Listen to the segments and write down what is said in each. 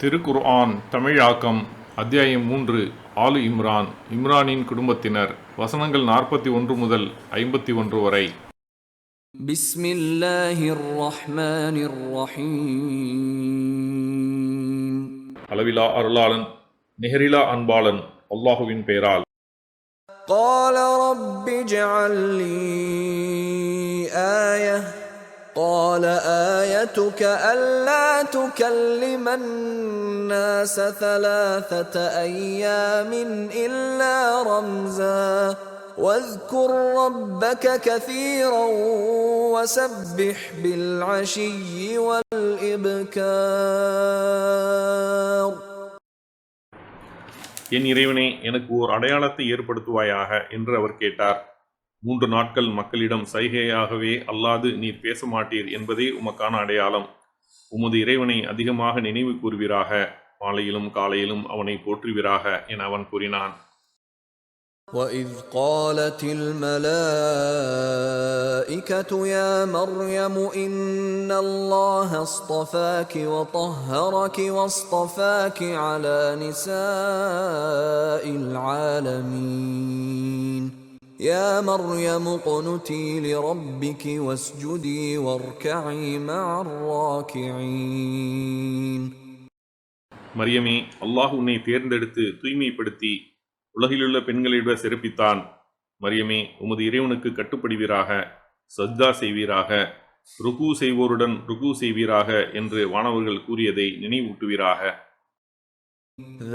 திருக்குர்ஆன் தமிழாக்கம் அத்தியாயம் 3 ஆலு இம்ரான். இம்ரானின் குடும்பத்தினர். வசனங்கள் 41 முதல் 51 வரை. பிஸ்மில்லாஹிர் ரஹ்மானிர் ரஹீம். அளவிலா அருளாளன் நிகரிலா அன்பாளன் அல்லாஹுவின் பெயரால். قال رب اجعل لي آية قال آيتك ألا تكلم الناس 3 أيام إلا رمزا واذكر ربك كثيرا وسبح بالعشي والإبكار. என் இறைவனே, எனக்கு ஓர் அடையாளத்தை ஏற்படுத்துவாயாக என்று அவர் கேட்டார். 3 நாட்கள் மக்களிடம் சைகையாகவே அல்லாது நீர் பேச மாட்டீர் என்பதே உமக்கான அடையாளம். உமது இறைவனை அதிகமாக நினைவு கூறுவீராக, மாலையிலும் காலையிலும் அவனை போற்றுவீராக என அவன் கூறினான். وَإِذْ قَالَتِ الْمَلَائِكَةُ يَا مَرْيَمُ إِنَّ اللَّهَ اصْطَفَاكِ وَطَهَّرَكِ وَاصْطَفَاكِ عَلَى نِسَاءِ الْعَالَمِينَ يَا مَرْيَمُ اقْنُتِي لِرَبِّكِ وَاسْجُدِي وَارْكَعِي مَعَ الرَّاكِعِينَ. மரியமே, அல்லாஹ் உன்னை தேர்ந்தெடுத்து தூய்மைப்படுத்தி உலகிலுள்ள பெண்களை விட சிறப்பித்தான். மரியமே, உமது இறைவனுக்கு கட்டுப்படுவீராக, சஜ்தா செய்வீராக, ருக்கு செய்வோருடன் ருக்கு செய்வீராக என்று வானவர்கள் கூறியதை நினைவூட்டுவீராக.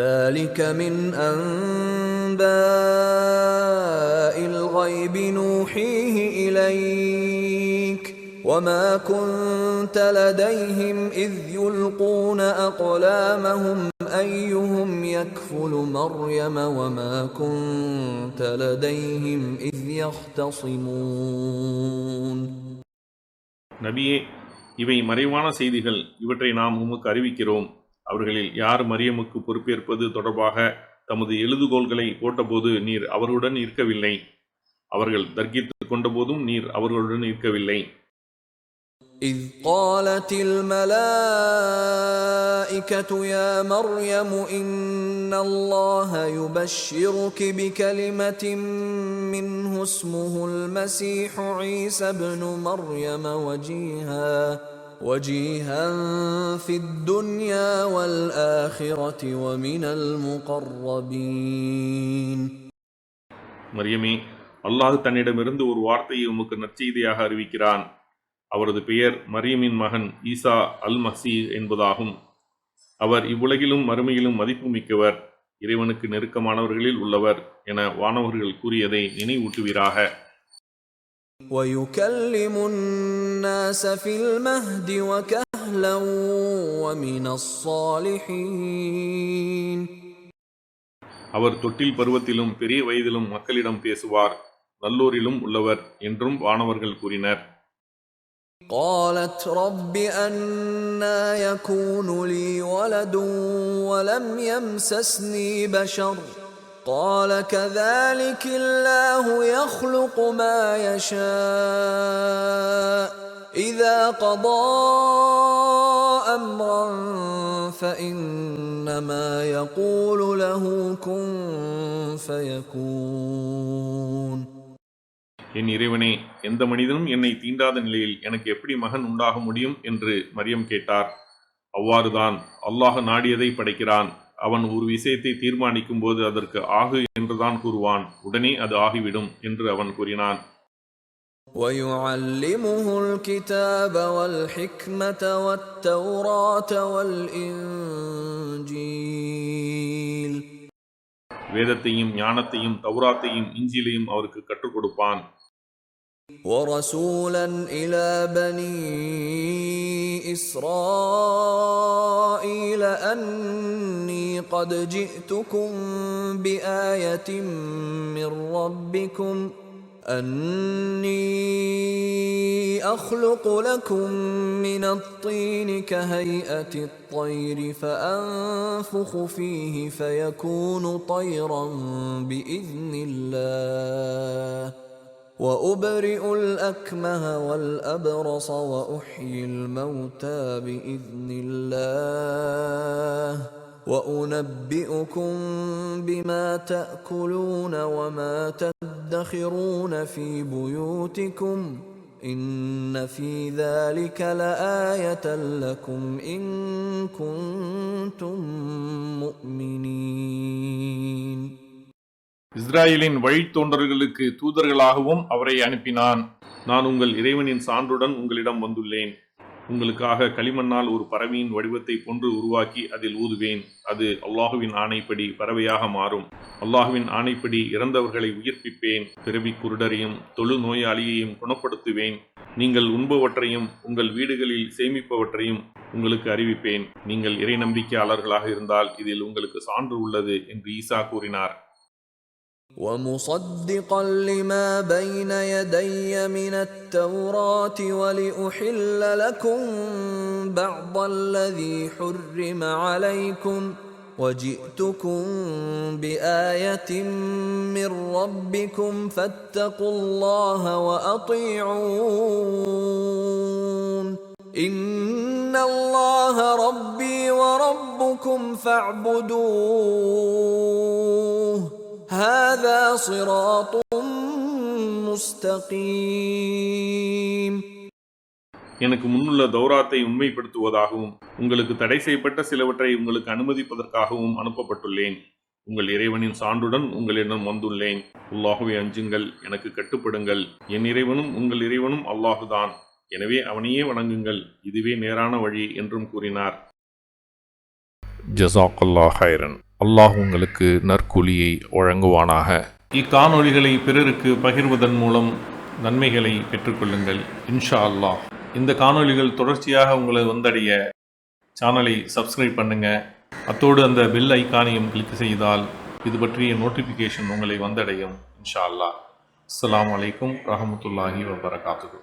ذَلِكَ مِنْ أَنْبَاءِ الْغَيْبِ نُوحِيهِ إِلَيْكَ وَمَا كُنْتَ لَدَيْهِمْ إِذْ يُلْقُونَ أَقْلَامَهُمْ أَيُّهُمْ يَكْفُلُ مَرْيَمَ وَمَا كُنْتَ لَدَيْهِمْ إِذْ يَخْتَصِمُونَ. நபியே, இவை மறைவான செய்திகள். இவற்றை நாம் உமக்கு அறிவிக்கிறோம். அவர்களில் யார் மரியமுக்கு பொறுப்பேற்பது தொடர்பாக தமது எழுதுகோள்களை போட்டபோது நீர் அவர்களுடன் இருக்கவில்லை. அவர்கள் தர்க்கித்துக் கொண்டபோதும் நீர் அவர்களுடன் இருக்கவில்லை. إِذْ قَالَتِ الْمَلَائِكَةُ يَا مَرْيَمُ إِنَّ اللَّهَ يُبَشِّرُكِ بِكَلِمَةٍ مِّنْهُ اسْمُهُ الْمَسِيحُ عِيسَى ابْنُ مَرْيَمَ وَجِيهًا فِي الدُّنْيَا وَالْآخِرَةِ وَمِنَ الْمُقَرَّبِينَ. மரியமே, அல்லாஹ் தன்னிடமிருந்து ஒரு வார்த்தையை உமக்கு நற்செய்தியாக அறிவிக்கிறான். அவரது பெயர் மரியமின் மகன் ஈசா அல் மசீஹ் என்பதாகும். அவர் இவ்வுலகிலும் மறுமையிலும் மதிப்பு மிக்கவர், இறைவனுக்கு நெருக்கமானவர்களில் உள்ளவர் என வானவர்கள் கூறியதை நினைவூட்டுவீராக. وَيُكَلِّمُ النَّاسَ فِي الْمَهْدِ وَكَهْلًا وَمِنَ الصَّالِحِينَ. அவர் தொட்டில் பருவத்திலும் பெரிய வயதிலும் மக்களிடம் பேசுவார், நல்லோரிலும் உள்ளவர் என்றும் வானவர்கள் கூறினர். قالت رب أنى يكون لي ولد ولم يمسسني بشر قال كذلك الله يخلق ما يشاء إذا قضى أمرا فإنما يقول له كن فيكون. என் இறைவனே, எந்த மனிதனும் என்னை தீண்டாத நிலையில் எனக்கு எப்படி மகன் உண்டாக முடியும் என்று மரியம் கேட்டார். அவ்வாறுதான் அல்லாஹ் நாடியதை படைக்கிறான். அவன் ஒரு விஷயத்தை தீர்மானிக்கும் போது அதற்கு ஆகு என்றுதான் கூறுவான். உடனே அது ஆகிவிடும் என்று அவன் கூறினான். وَيُعَلِّمُهُ الْكِتَابَ وَالْحِكْمَةَ وَالتَّوْرَاةَ وَالْإِنْجِيلَ. வேதத்தையும் ஞானத்தையும் தௌராத்தையும் இஞ்சிலையும் அவருக்கு கற்றுக் கொடுப்பான். وَرَسُولًا إِلَى بَنِي إِسْرَائِيلَ أَنِّي قَدْ جِئْتُكُم بِآيَةٍ مِّن رَّبِّكُمْ أَنِّي أَخْلُقُ لَكُم مِّنَ الطِّينِ كَهَيْئَةِ الطَّيْرِ فَأَنفُخُ فِيهِ فَيَكُونُ طَيْرًا بِإِذْنِ اللَّهِ وَأُبْرِئُ الْأَكْمَهَ وَالْأَبْرَصَ وَأُحْيِي الْمَوْتَى بِإِذْنِ اللَّهِ وأنبئكم بما تأكلون وما تدخرون في بيوتكم إن في ذلك لآية لكم إن كنتم مؤمنين. இஸ்ராயேலின் வழித்தோன்றல்களுக்கு தூதர்களாகவும் அவரை அனுப்பினான். நான் உங்கள் இறைவனின் சான்றுடன் உங்களிடம் வந்துள்ளேன். உங்களுக்காக களிமண்ணால் ஒரு பறவையின் வடிவத்தை போன்று உருவாக்கி அதில் ஊதுவேன். அது அல்லாஹுவின் ஆணைப்படி பறவையாக மாறும். அல்லாஹுவின் ஆணைப்படி இறந்தவர்களை உயிர்ப்பிப்பேன். பிறவி குருடரையும் தொழு நோயாளியையும் குணப்படுத்துவேன். நீங்கள் உண்பவற்றையும் உங்கள் வீடுகளில் சேமிப்பவற்றையும் உங்களுக்கு அறிவிப்பேன். நீங்கள் இறை நம்பிக்கையாளர்களாக இருந்தால் இதில் உங்களுக்கு சான்று உள்ளது என்று ஈசா கூறினார். ومصدقا لما بين يدي من التوراة ولأحل لكم بعض الذي حرم عليكم وجئتكم بآية من ربكم فاتقوا الله وأطيعون إن الله ربي وربكم فاعبدوه هذا صراط مستقيم. எனக்கு முன்னுள்ள தௌராத்தை உண்மைப்படுத்துவதாகவும் உங்களுக்கு தடை செய்யப்பட்ட சிலவற்றை உங்களுக்கு அனுமதிப்பதற்காகவும் அனுப்பப்பட்டுள்ளேன். உங்கள் இறைவனின் சான்றுடன் உங்களிடம் வந்துள்ளேன். அல்லாஹுவை அஞ்சுங்கள், எனக்கு கட்டுப்படுங்கள். என் இறைவனும் உங்கள் இறைவனும் அல்லாஹுதான். எனவே அவனையே வணங்குங்கள். இதுவே நேரான வழி என்றும் கூறினார். ஜஸாக்கல்லாஹ் ஹைரன். அல்லாஹ் உங்களுக்கு நற்கூலியை வழங்குவானாக. இக்காணொளிகளை பிறருக்கு பகிர்வதன் மூலம் நன்மைகளை பெற்றுக்கொள்ளுங்கள் இன்ஷா அல்லாஹ். இந்த காணொளிகள் தொடர்ச்சியாக உங்களை வந்தடைய சேனலை சப்ஸ்கிரைப் பண்ணுங்க. அத்தோடு அந்த பெல் ஐக்கானையும் கிளிக் செய்தால் இது பற்றிய நோட்டிஃபிகேஷன் உங்களை வந்தடையும் இன்ஷா அல்லாஹ். அஸ்ஸலாமு அலைக்கும் ரஹமத்துல்லாஹி வபரகாத்துஹு.